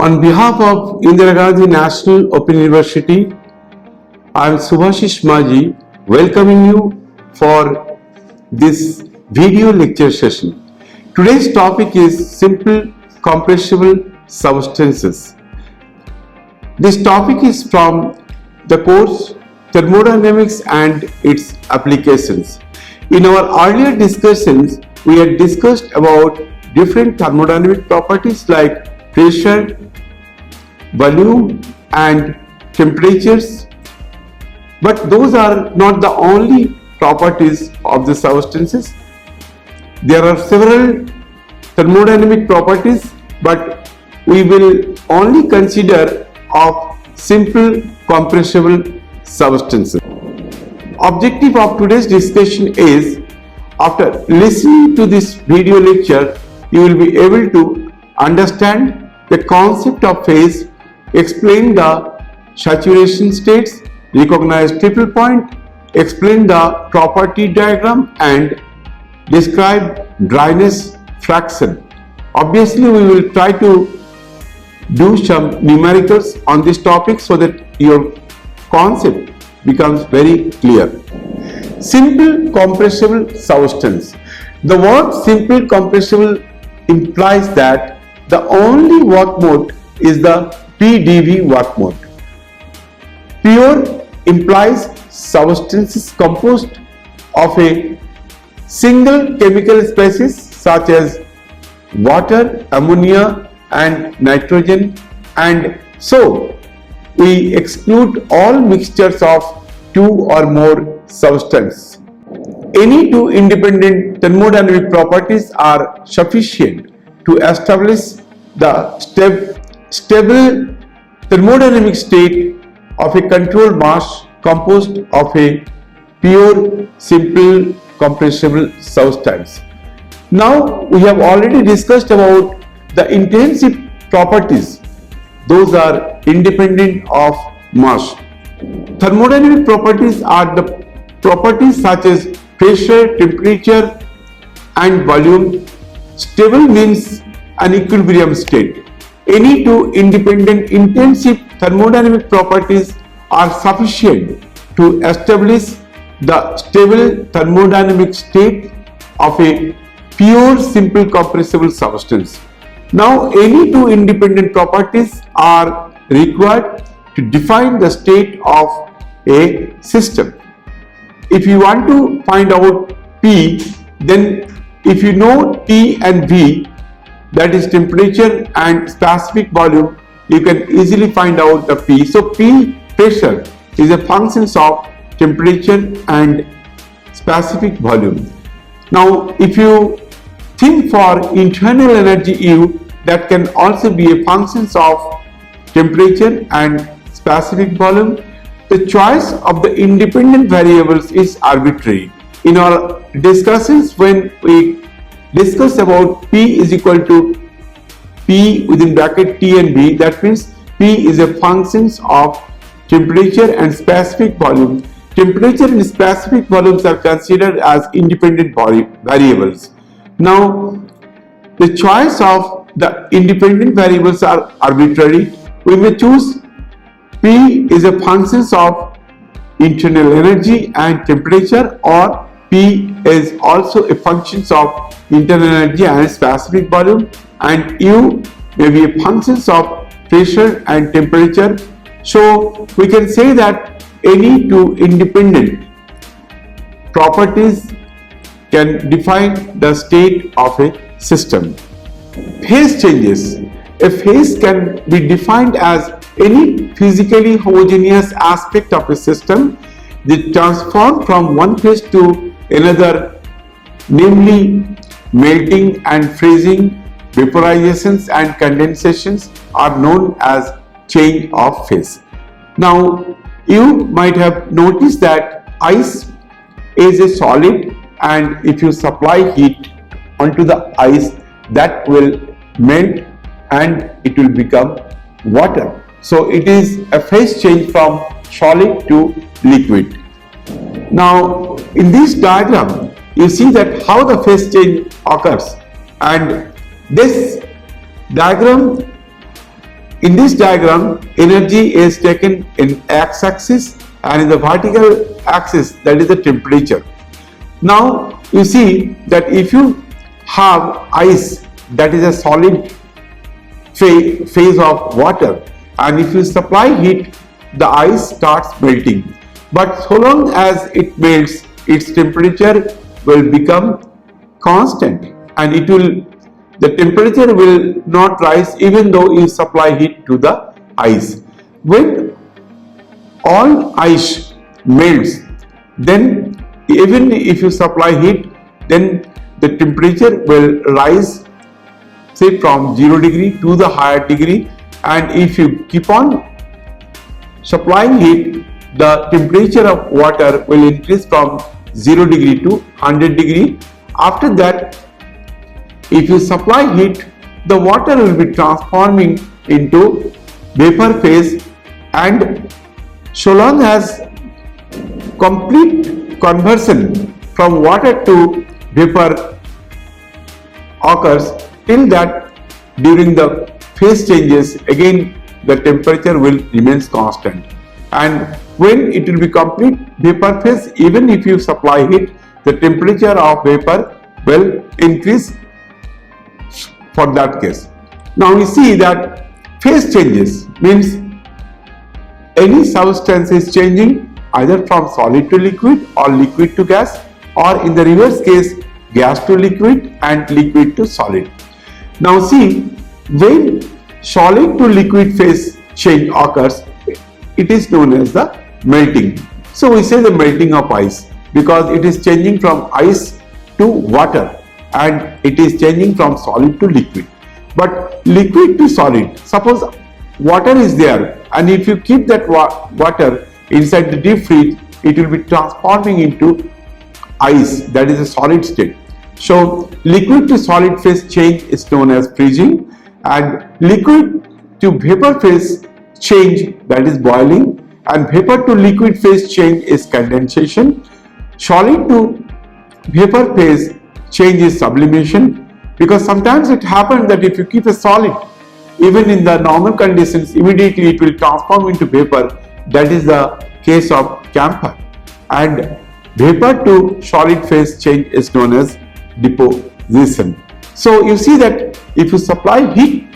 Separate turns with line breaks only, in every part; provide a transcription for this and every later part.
On behalf of Indira Gandhi National Open University, I am Subhasis Maji, welcoming you for this video lecture session. Today's topic is simple compressible substances. This topic is from the course Thermodynamics and its applications. In our earlier discussions, we had discussed about different thermodynamic properties like pressure, volume and temperatures, but those are not the only properties of the substances. There are several thermodynamic properties, but we will only consider of simple compressible substances. Objective of today's discussion is, after listening to this video lecture, you will be able to understand the concept of phase, explain the saturation states, recognize triple point, explain the property diagram and describe dryness fraction. Obviously, we will try to do some numericals on this topic so that your concept becomes very clear. Simple compressible substance. The word simple compressible implies that the only work mode is the PdV work mode. Pure implies substances composed of a single chemical species such as water, ammonia and nitrogen, and so we exclude all mixtures of two or more substances. Any two independent thermodynamic properties are sufficient to establish the stable thermodynamic state of a controlled mass composed of a pure simple compressible substance. Now we have already discussed about the intrinsic properties. Those are independent of mass. Thermodynamic properties are the properties such as pressure, temperature and volume. Stable means an equilibrium state. Any two independent intrinsic thermodynamic properties are sufficient to establish the stable thermodynamic state of a pure simple compressible substance. Now, any two independent properties are required to define the state of a system. If you want to find out P, then if you know T and V, that is temperature and specific volume, you can easily find out the P. So P, pressure, is a function of temperature and specific volume. Now if you think for internal energy U, that can also be a function of temperature and specific volume. The choice of the independent variables is arbitrary. In our discussions, when we discuss about P is equal to P within bracket T and V, that means P is a function of temperature and specific volume. Temperature and specific volumes are considered as independent variables. Now, the choice of the independent variables are arbitrary. We may choose P is a function of internal energy and temperature, or P is also a function of internal energy and specific volume, and U may be a function of pressure and temperature. So we can say that any two independent properties can define the state of a system. Phase changes. A phase can be defined as any physically homogeneous aspect of a system that transforms from one phase to another, namely melting and freezing, vaporizations and condensations are known as change of phase. Now, you might have noticed that ice is a solid, and if you supply heat onto the ice, that will melt and it will become water. So it is a phase change from solid to liquid. Now, in this diagram, you see that how the phase change occurs, and in this diagram, energy is taken in x-axis, and in the vertical axis, that is the temperature. Now, you see that if you have ice, that is a solid phase of water, and if you supply heat, the ice starts melting. But so long as it melts, its temperature will become constant, and the temperature will not rise even though you supply heat to the ice. When all ice melts, then even if you supply heat, then the temperature will rise, say from 0 degree to the higher degree, and if you keep on supplying heat, the temperature of water will increase from 0 degree to 100 degree. After that, if you supply heat, the water will be transforming into vapor phase, and so long as complete conversion from water to vapor occurs, till that during the phase changes, again the temperature will remain constant, and when it will be complete vapor phase, even if you supply heat, the temperature of vapor will increase for that case. Now we see that phase changes means any substance is changing either from solid to liquid or liquid to gas, or in the reverse case, gas to liquid and liquid to solid. Now see, when solid to liquid phase change occurs, it is known as the melting. So we say the melting of ice because it is changing from ice to water, and it is changing from solid to liquid. But liquid to solid, suppose water is there, and if you keep that water inside the deep freeze, it will be transforming into ice, that is a solid state. So liquid to solid phase change is known as freezing, and liquid to vapor phase change, that is boiling, and vapor to liquid phase change is condensation. Solid to vapor phase change is sublimation, because sometimes it happens that if you keep a solid, even in the normal conditions, immediately it will transform into vapor. That is the case of camphor. And vapor to solid phase change is known as deposition. So you see that if you supply heat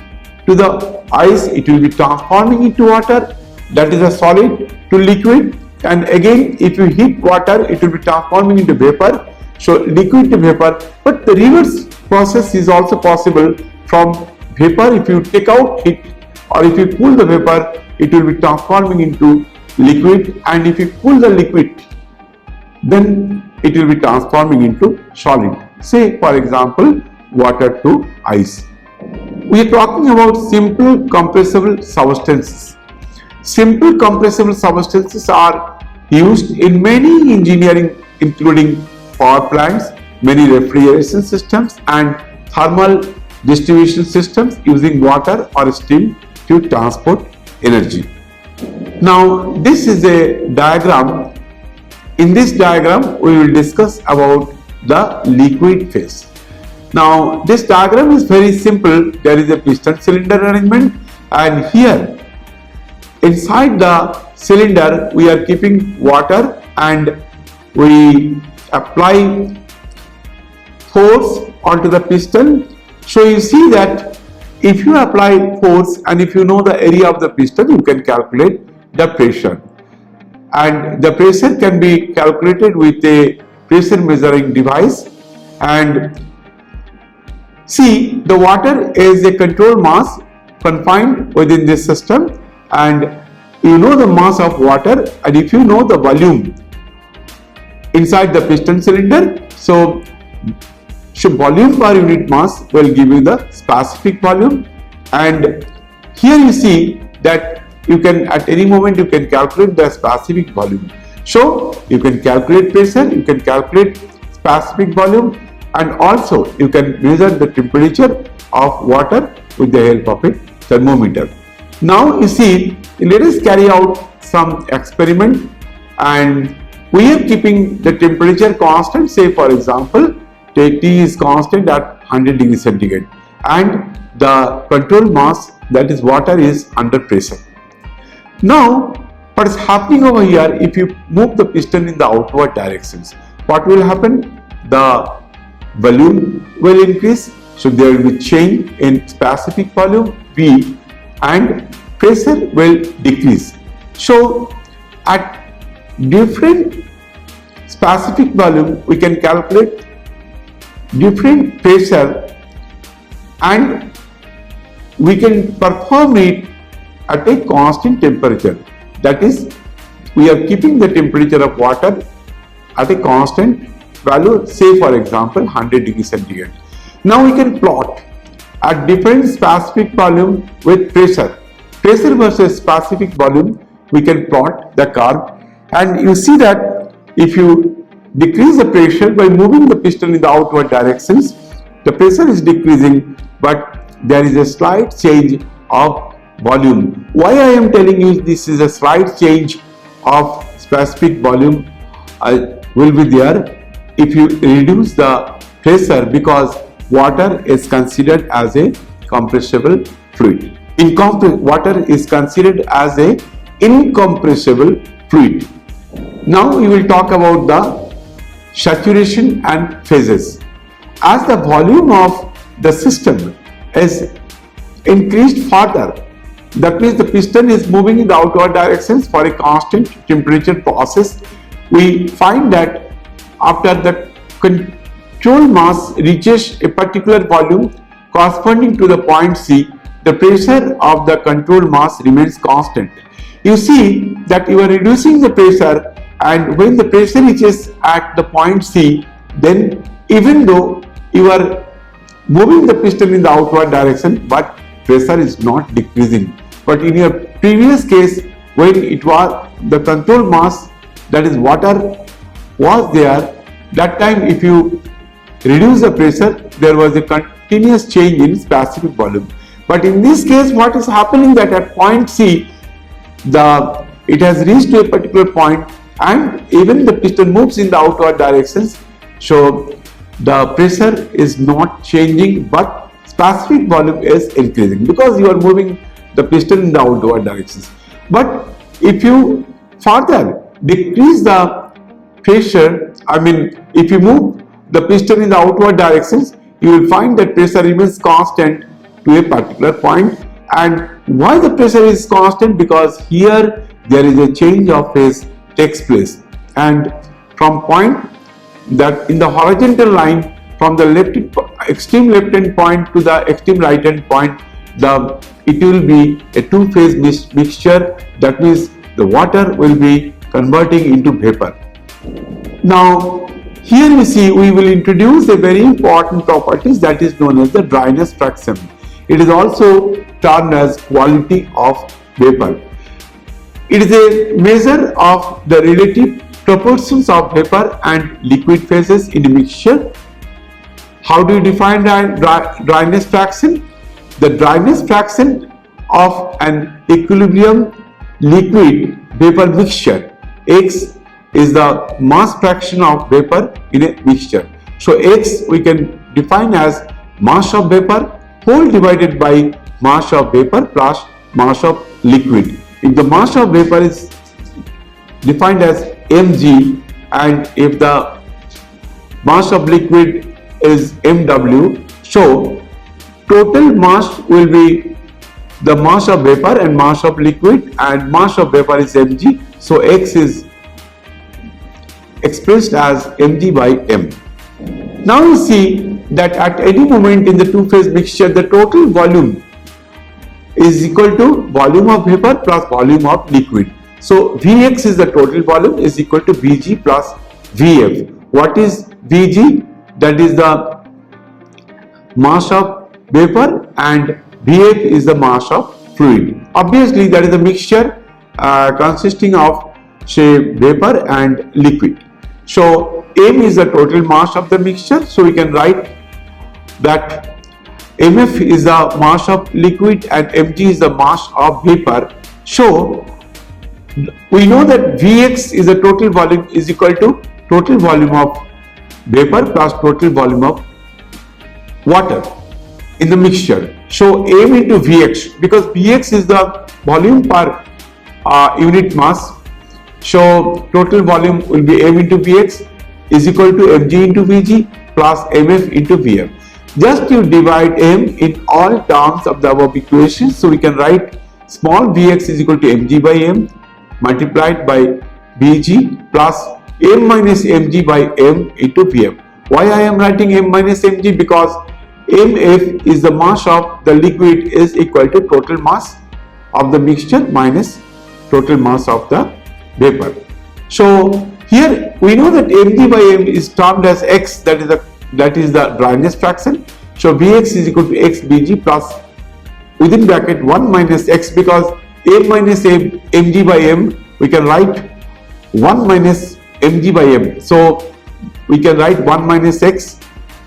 to the ice, it will be transforming into water, that is a solid to liquid, and again if you heat water, it will be transforming into vapor, so liquid to vapor. But the reverse process is also possible. From vapor, if you take out heat or if you cool the vapor, it will be transforming into liquid, and if you cool the liquid, then it will be transforming into solid. Say for example, water to ice. We are talking about simple compressible substances. Simple compressible substances are used in many engineering, including power plants, many refrigeration systems, and thermal distribution systems using water or steam to transport energy. Now this is a diagram. In this diagram we will discuss about the liquid phase. Now this diagram is very simple. There is a piston cylinder arrangement, and here inside the cylinder we are keeping water, and we apply force onto the piston. So you see that if you apply force and if you know the area of the piston, you can calculate the pressure, and the pressure can be calculated with a pressure measuring device. And see, the water is a control mass confined within this system, and you know the mass of water, and if you know the volume inside the piston cylinder, so So volume per unit mass will give you the specific volume, and here you see that you can at any moment you can calculate the specific volume. So you can calculate pressure, you can calculate specific volume, and also you can measure the temperature of water with the help of a thermometer. Now you see, let us carry out some experiment, and we are keeping the temperature constant. Say for example, T is constant at 100 degrees centigrade, and the control mass, that is water, is under pressure. Now what is happening over here, if you move the piston in the outward directions, what will happen? The volume will increase, so there will be change in specific volume V, and pressure will decrease. So at different specific volume we can calculate different pressure, and we can perform it at a constant temperature. That is, we are keeping the temperature of water at a constant value, say for example 100 degrees centigrade. Now we can plot at different specific volume with pressure versus specific volume. We can plot the curve, and you see that if you decrease the pressure by moving the piston in the outward directions, the pressure is decreasing, but there is a slight change of volume. Why I am telling you this is a slight change of specific volume will be there if you reduce the pressure, because water is considered as a compressible fluid. Water is considered as a incompressible fluid. Now we will talk about the saturation and phases. As the volume of the system is increased further, that means the piston is moving in the outward directions for a constant temperature process, we find that after the control mass reaches a particular volume corresponding to the point C, the pressure of the control mass remains constant. You see that you are reducing the pressure, and when the pressure reaches at the point C, then even though you are moving the piston in the outward direction, but pressure is not decreasing. But in your previous case, when it was the control mass, that is water, was there, that time if you reduce the pressure, there was a continuous change in specific volume. But in this case, what is happening, that at point C, it has reached to a particular point, and even the piston moves in the outward directions, so the pressure is not changing, but specific volume is increasing because you are moving the piston in the outward directions. But if you further decrease the pressure, if you move the piston in the outward directions, you will find that pressure remains constant to a particular point. And why the pressure is constant? Because here there is a change of phase takes place, and from point that in the horizontal line, from the extreme left hand point to the extreme right hand point, it will be a two-phase mixture. That means the water will be converting into vapor. Now here you see we will introduce a very important property that is known as the dryness fraction. It is also termed as quality of vapor. It is a measure of the relative proportions of vapor and liquid phases in a mixture. How do you define dryness fraction? The dryness fraction of an equilibrium liquid vapor mixture, X, is the mass fraction of vapor in a mixture. So X we can define as mass of vapor whole divided by mass of vapor plus mass of liquid. If the mass of vapor is defined as mg, and if the mass of liquid is mw, so total mass will be the mass of vapor and mass of liquid, and mass of vapor is mg, so X is expressed as mg by m. Now you see that at any moment in the two-phase mixture, the total volume is equal to volume of vapor plus volume of liquid. So Vx is the total volume is equal to Vg plus Vf. What is Vg? That is the mass of vapor and Vf is the mass of fluid. Obviously, that is a mixture consisting of, say, vapor and liquid. So M is the total mass of the mixture. So we can write that Mf is the mass of liquid and Mg is the mass of vapor. So we know that Vx is the total volume is equal to total volume of vapor plus total volume of water in the mixture. So M into Vx, because Vx is the volume per unit mass. So total volume will be M into Vx is equal to Mg into Vg plus Mf into Vf. Just you divide M in all terms of the above equations. So we can write small Vx is equal to Mg by M multiplied by Vg plus M minus Mg by M into Vf. Why I am writing M minus Mg? Because Mf is the mass of the liquid is equal to total mass of the mixture minus total mass of the vapor. So here we know that Mg by M is termed as X, that is the dryness fraction. So Vx is equal to X Bg plus within bracket 1 minus X, because M minus Mg by M we can write 1 minus Mg by M. So we can write 1 minus X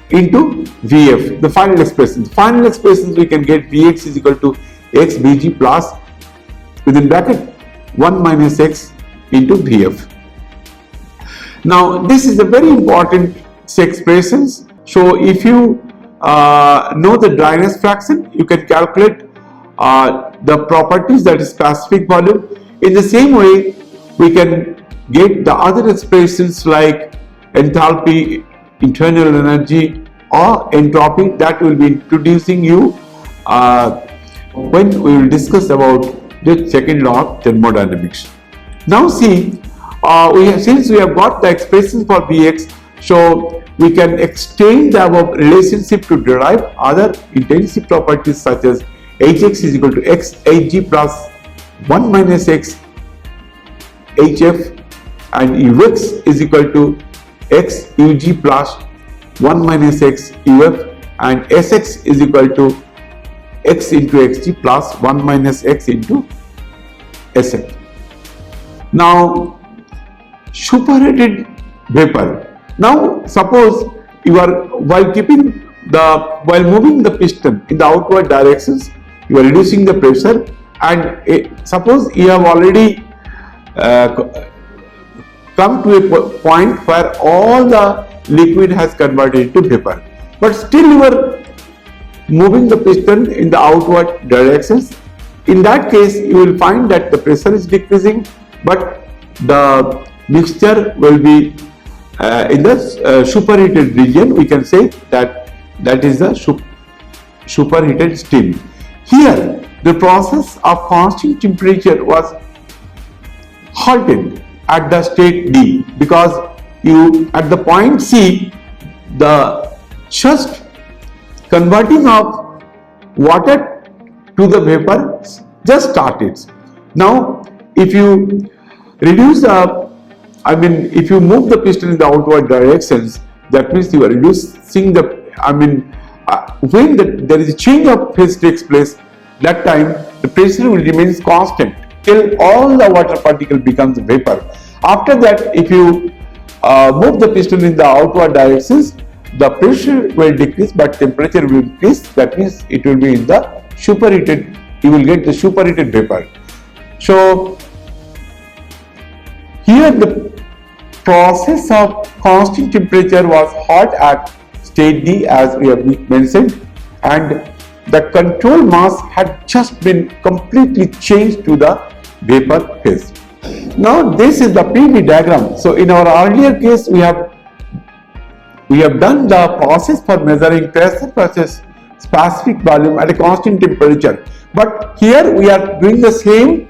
into Vf, the final expression. Final expressions we can get Vx is equal to X Bg plus within bracket 1 minus X into Vf. Now this is a very important expressions. So if you know the dryness fraction, you can calculate the properties, that is specific volume. In the same way, we can get the other expressions like enthalpy, internal energy or entropy, that will be introducing you when we will discuss about the second law of thermodynamics. Now see, since we have got the expressions for Vx, so we can extend the above relationship to derive other intensity properties such as Hx is equal to X Hg plus 1 minus X Hf and Ux is equal to X Ug plus 1 minus X Uf and Sx is equal to X into Xg plus 1 minus X into Sf. Now superheated vapor. Now suppose you are while moving the piston in the outward directions, you are reducing the pressure, and suppose you have already come to a point where all the liquid has converted into vapor, but still you are moving the piston in the outward directions. In that case, you will find that the pressure is decreasing, but the mixture will be in the superheated region. We can say that is the superheated steam. Here, the process of constant temperature was halted at the state D, because you at the point C, the just converting of water to the vapor just started. Now, if you reduce if you move the piston in the outward directions, that means you are reducing the, when there is a change of phase takes place, that time the pressure will remain constant till all the water particle becomes vapor. After that, if you move the piston in the outward directions, the pressure will decrease but temperature will increase. That means it will be in the superheated, you will get the superheated vapor. So here the process of constant temperature was hot at state D, as we have mentioned, and the control mass had just been completely changed to the vapor phase. Now this is the PV diagram. So in our earlier case, we have done the process for measuring pressure versus specific volume at a constant temperature, but here we are doing the same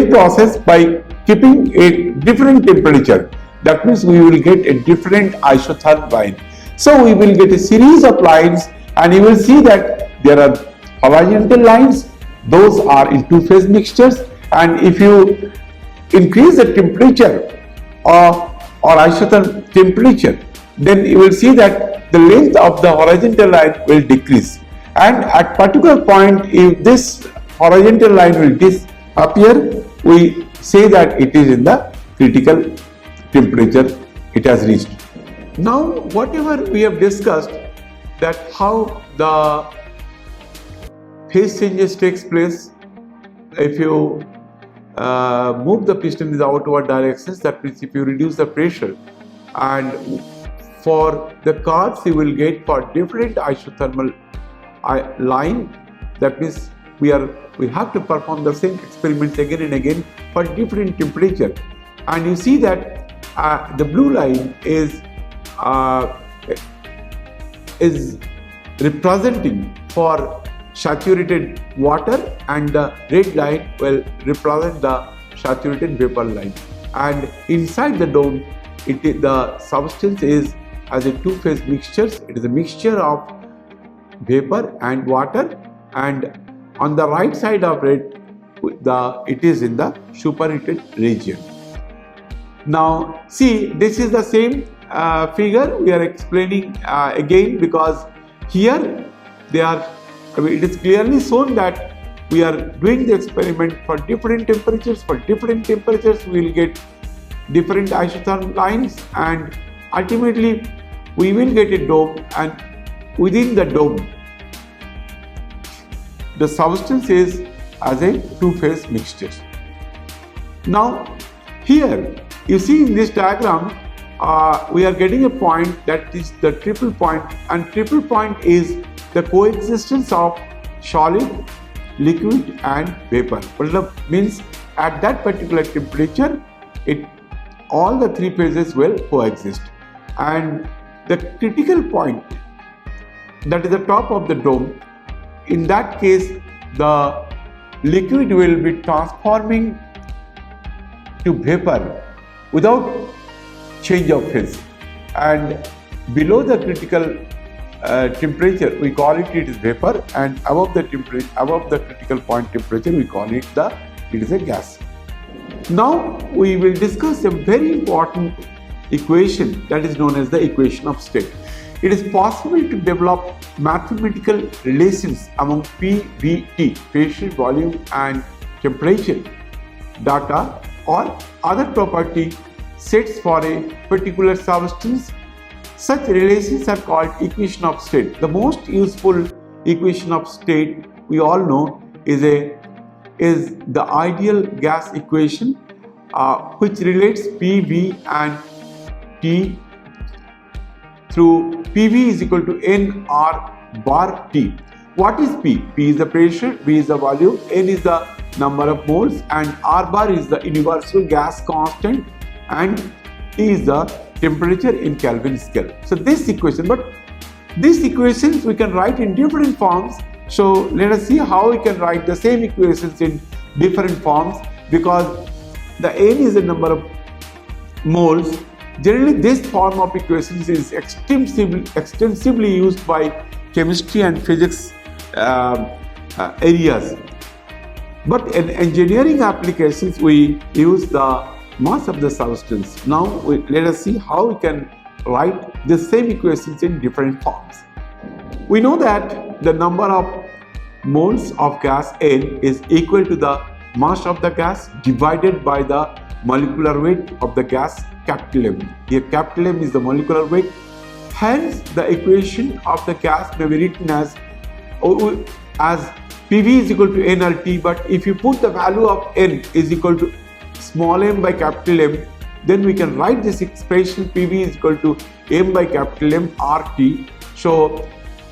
process by keeping a different temperature. That means we will get a different isotherm line. So we will get a series of lines, and you will see that there are horizontal lines, those are in two-phase mixtures, and if you increase the temperature or isotherm temperature, then you will see that the length of the horizontal line will decrease, and at particular point, if this horizontal line will disappear, we say that it is in the critical temperature it has reached. Now, whatever we have discussed, that how the phase changes takes place if you move the piston in the outward directions, that means if you reduce the pressure, and for the curves you will get for different isothermal line, that means we have to perform the same experiments again and again for different temperature, and you see that the blue line is representing for saturated water, and the red line will represent the saturated vapor line, and inside the dome the substance is as a two-phase mixture. It is a mixture of vapor and water, and on the right side of it it is in the superheated region. Now see, this is the same figure we are explaining again, because here it is clearly shown that we are doing the experiment for different temperatures. For different temperatures we will get different isothermal lines, and ultimately we will get a dome, and within the dome the substance is as a two-phase mixture. Now here you see in this diagram we are getting a point, that is the triple point, and triple point is the coexistence of solid, liquid and vapor. What means at that particular temperature all the three phases will coexist, and the critical point, that is the top of the dome, in that case the liquid will be transforming to vapor without change of phase, and below the critical temperature we call it is vapor, and above the critical point temperature we call it is a gas. Now we will discuss a very important equation, that is known as the equation of state. It is possible to develop mathematical relations among PVT, pressure, volume and temperature data, or other property sets for a particular substance. Such relations are called equation of state. The most useful equation of state we all know is the ideal gas equation, which relates PV and T through PV is equal to NR bar T. What is P? P is the pressure, V is the volume, N is the number of moles, and R bar is the universal gas constant, and T is the temperature in Kelvin scale. So this equation, but these equations we can write in different forms. So let us see how we can write the same equations in different forms, because the N is the number of moles. Generally this form of equations is extensively used by chemistry and physics areas, but in engineering applications we use the mass of the substance. Now let us see how we can write the same equations in different forms. We know that the number of moles of gas N is equal to the mass of the gas divided by the molecular weight of the gas, capital M. Here capital M is the molecular weight. Hence the equation of the gas may be written as PV is equal to nRT, but if you put the value of N is equal to small m by capital M, then we can write this expression PV is equal to m by capital M RT. So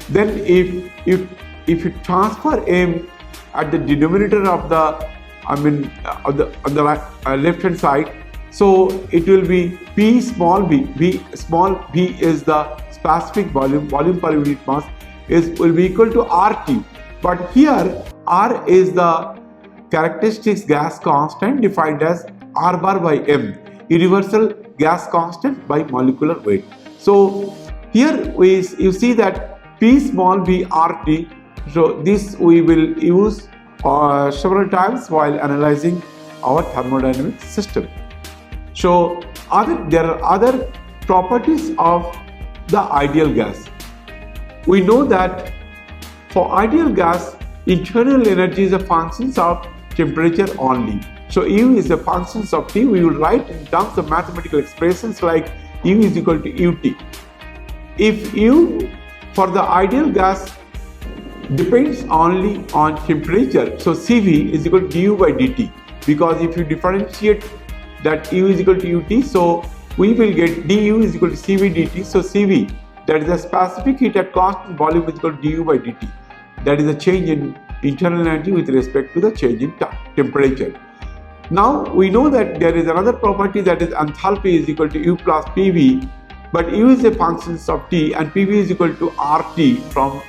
then if you transfer m at the denominator of the on the left hand side, so it will be P small v. V small v is the specific volume per unit mass will be equal to RT. But here R is the characteristics gas constant defined as R bar by M, universal gas constant by molecular weight. So here you see that P small v RT. So this we will use several times while analyzing our thermodynamic system. So there are other properties of the ideal gas. we know that for ideal gas, internal energy is a function of temperature only. So U is a function of T. We will write in terms of mathematical expressions like U is equal to UT. If U for the ideal gas depends only on temperature, so CV is equal to du by dt, because if you differentiate that U is equal to UT, so we will get du is equal to CV dt. So CV, that is the specific heat at constant volume, is equal to du by dt. That is the change in internal energy with respect to the change in temperature. Now we know that there is another property, that is enthalpy is equal to U plus PV, but U is a function of T and PV is equal to RT from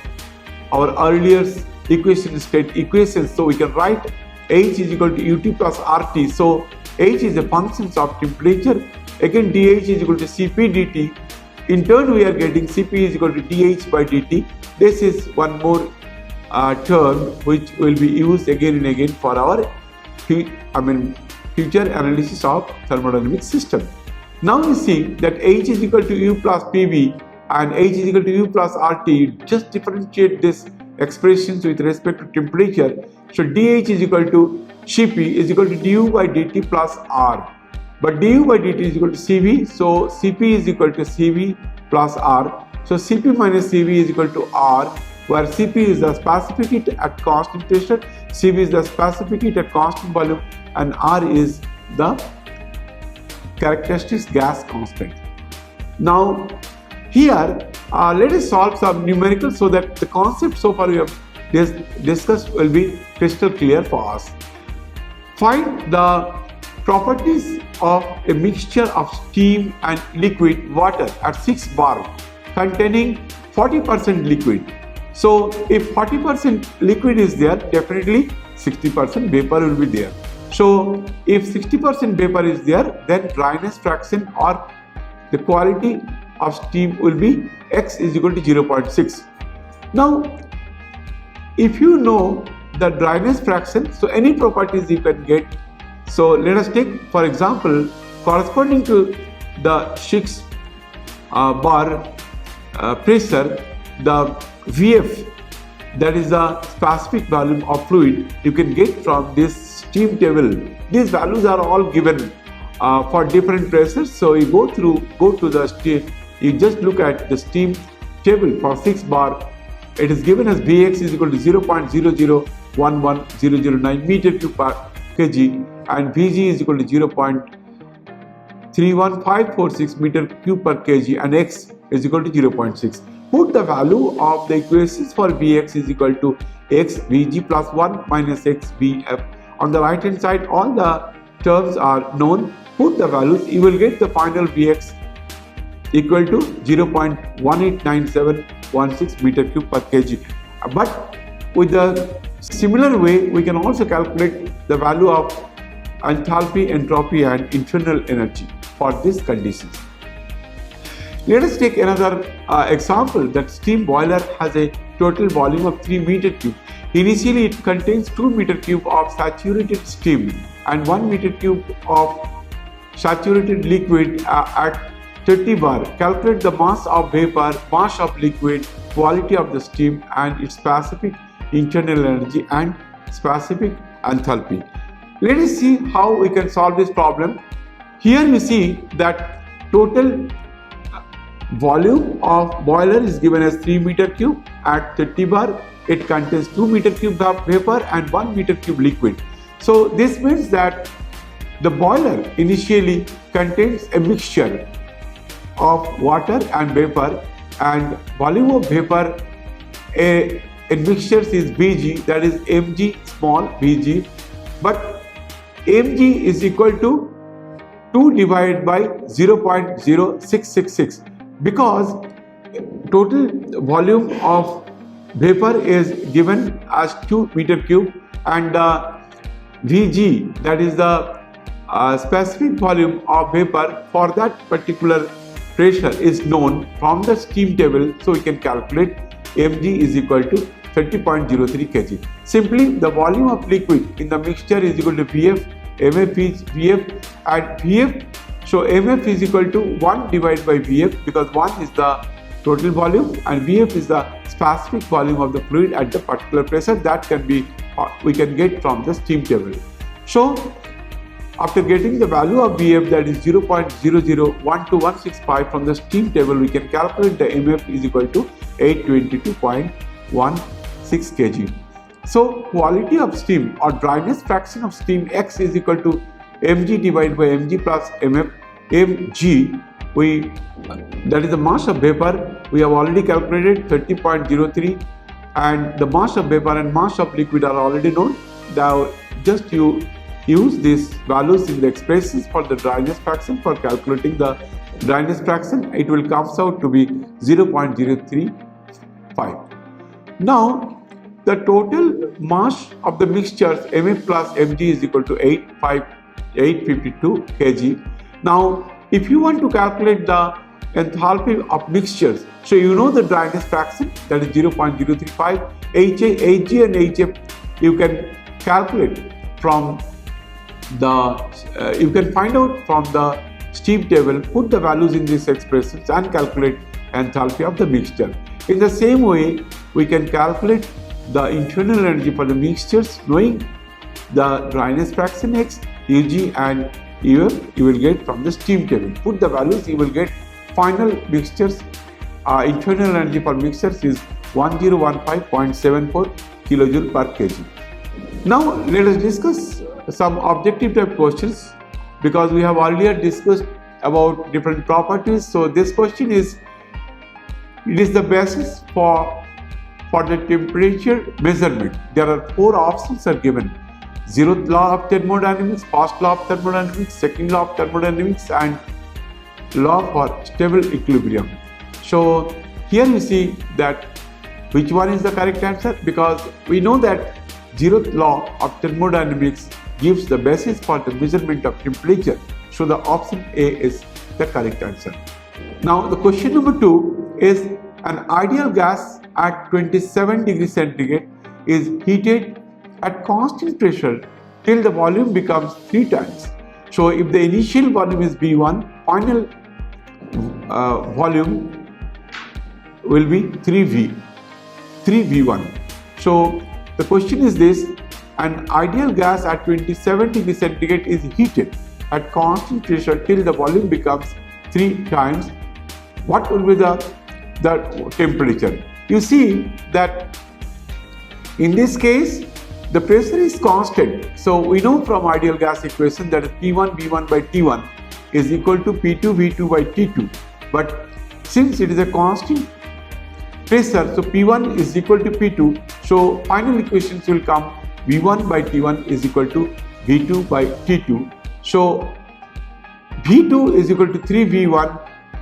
our earlier state equations. So we can write H is equal to UT plus RT. So H is a function of temperature. Again dH is equal to Cp dt. In turn we are getting Cp is equal to dH by dt. This is one more term which will be used again and again for our future analysis of thermodynamic system. Now we see that H is equal to U plus PV and H is equal to U plus RT. Just differentiate this expressions with respect to temperature. So dH is equal to Cp is equal to du by dt plus R. But du by dt is equal to Cv. So Cp is equal to Cv plus R. So Cp minus Cv is equal to R, where Cp is the specific heat at constant pressure, Cv is the specific heat at constant volume, and R is the characteristic gas constant. Now here let us solve some numericals so that the concept so far we have discussed will be crystal clear for us. Find the properties of a mixture of steam and liquid water at 6 bar containing 40% liquid. So if 40% liquid is there, definitely 60% vapor will be there. So if 60% vapor is there, then dryness fraction or the quality of steam will be X is equal to 0.6. Now if you know the dryness fraction, so any properties you can get. So let us take for example corresponding to the 6 bar pressure, the Vf, that is the specific volume of fluid you can get from this steam table. These values are all given for different pressures. So you go to the steam, you just look at the steam table for 6 bar. It is given as Vx is equal to 0.0011009 meter cube per kg and Vg is equal to 0.31546 meter cube per kg and X is equal to 0.6. Put the value of the equations for Vx is equal to X Vg plus 1 minus X Vf. On the right hand side all the terms are known. Put the values, you will get the final Vx equal to 0.189716 meter cube per kg. But with the similar way we can also calculate the value of enthalpy, entropy and internal energy for these conditions. Let us take another example, that steam boiler has a total volume of 3 meter cube. Initially it contains 2 meter cube of saturated steam and 1 meter cube of saturated liquid at 30 bar. Calculate the mass of vapor, mass of liquid, quality of the steam and its specific internal energy and specific enthalpy. Let us see how we can solve this problem. Here you see that total volume of boiler is given as 3 meter cube at 30 bar. It contains 2 meter cube of vapor and 1 meter cube liquid. So this means that the boiler initially contains a mixture of water and vapor, and volume of vapor in mixtures is Vg, that is mg small Vg, but mg is equal to 2 divided by 0.0666 because total volume of vapor is given as 2 meter cube and Vg, that is the specific volume of vapor for that particular pressure is known from the steam table. So we can calculate mg is equal to 30.03 kg. Simply the volume of liquid in the mixture is equal to Vf, Mf is Vf and Vf. So Mf is equal to 1 divided by Vf because 1 is the total volume, and Vf is the specific volume of the fluid at the particular pressure. That can be we can get from the steam table. So after getting the value of Vf, that is 0.0012165 from the steam table, we can calculate the Mf is equal to 822.16 kg. So quality of steam or dryness fraction of steam X is equal to mg divided by mg plus mf. Mg, that is the mass of vapor, we have already calculated 30.03, and the mass of vapor and mass of liquid are already known. Now just you use these values in the expressions for the dryness fraction. For calculating the dryness fraction, it will comes out to be 0.035. Now the total mass of the mixtures Mf plus Mg is equal to 852 kg. Now if you want to calculate the enthalpy of mixtures, so you know the dryness fraction, that is 0.035. Hg and Hf you can calculate from the you can find out from the steam table, put the values in these expressions and calculate enthalpy of the mixture. In the same way, we can calculate the internal energy for the mixtures knowing the dryness fraction X, Ug and Uf you will get from the steam table. Put the values, you will get final mixtures. Internal energy for mixtures is 1015.74 kilojoule per kg. Now let us discuss some objective type questions, because we have earlier discussed about different properties. So this question is, it is the basis for the temperature measurement. There are 4 options are given: zeroth law of thermodynamics, first law of thermodynamics, second law of thermodynamics, and law for stable equilibrium. So here you see that which one is the correct answer, because we know that zeroth law of thermodynamics gives the basis for the measurement of temperature. So the option A is the correct answer. Now the question number 2 is, an ideal gas at 27 degrees centigrade is heated at constant pressure till the volume becomes 3 times. So if the initial volume is V1, final volume will be 3V1. So the question is this: an ideal gas at 27 degrees centigrade is heated at constant pressure till the volume becomes 3 times. What will be the temperature? You see that in this case the pressure is constant. So we know from ideal gas equation that P1 V1 by T1 is equal to P2 V2 by T2. But since it is a constant pressure, so P1 is equal to P2. So final equations will come: V1 by T1 is equal to V2 by T2. So V2 is equal to 3V1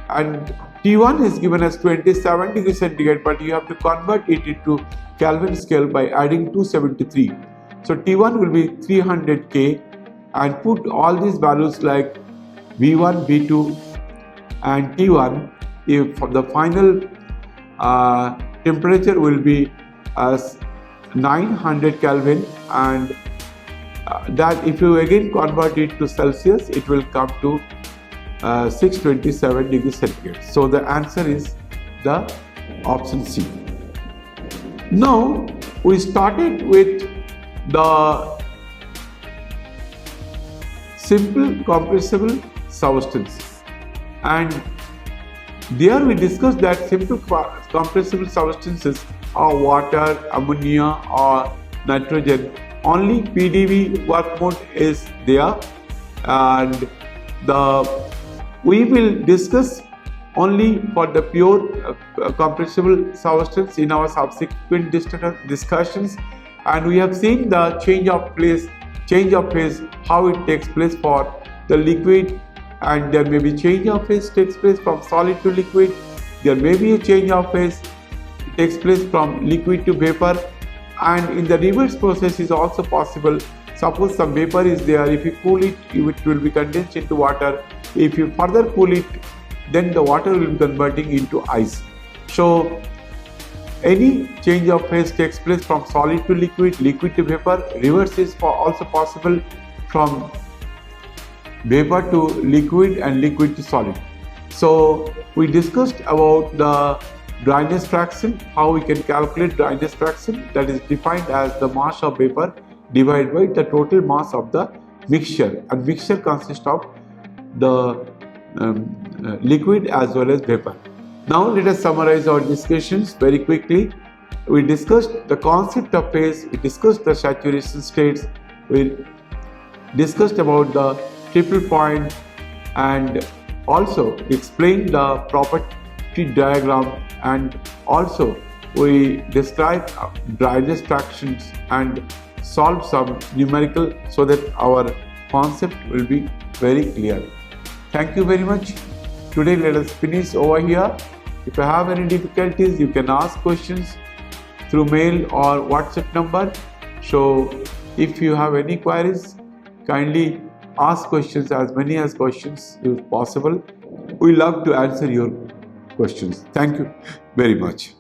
and T1 is given as 27 degrees centigrade, but you have to convert it into Kelvin scale by adding 273. So T1 will be 300 K, and put all these values like V1, V2 and T1. If the final temperature will be as 900 Kelvin, and that if you again convert it to Celsius, it will come to 627 degrees centigrade. So the answer is the option C. Now we started with the simple compressible substances, and there we discussed that simple compressible substances are water, ammonia or nitrogen. Only PDV work mode is there, and we will discuss only for the pure compressible substance in our subsequent discussions. And we have seen the change of phase, how it takes place for the liquid, and there may be change of phase takes place from solid to liquid. There may be a change of phase takes place from liquid to vapor, and in the reverse process is also possible. Suppose some vapor is there, if you cool it, it will be condensed into water. If you further cool it, then the water will be converting into ice. So any change of phase takes place from solid to liquid, liquid to vapor. Reverse is also possible from vapor to liquid and liquid to solid. So we discussed about the dryness fraction. How we can calculate dryness fraction? That is defined as the mass of vapor divided by the total mass of the mixture, and mixture consists of the liquid as well as vapor. Now let us summarize our discussions very quickly. We discussed the concept of phase, we discussed the saturation states, we discussed about the triple point, and also explained the property diagram, and also we described dryness fractions and solved some numerical so that our concept will be very clear. Thank you very much. Today let us finish over here. If you have any difficulties, you can ask questions through mail or WhatsApp number. So if you have any queries, kindly ask questions, as many as questions is possible. We love to answer your questions. Thank you very much.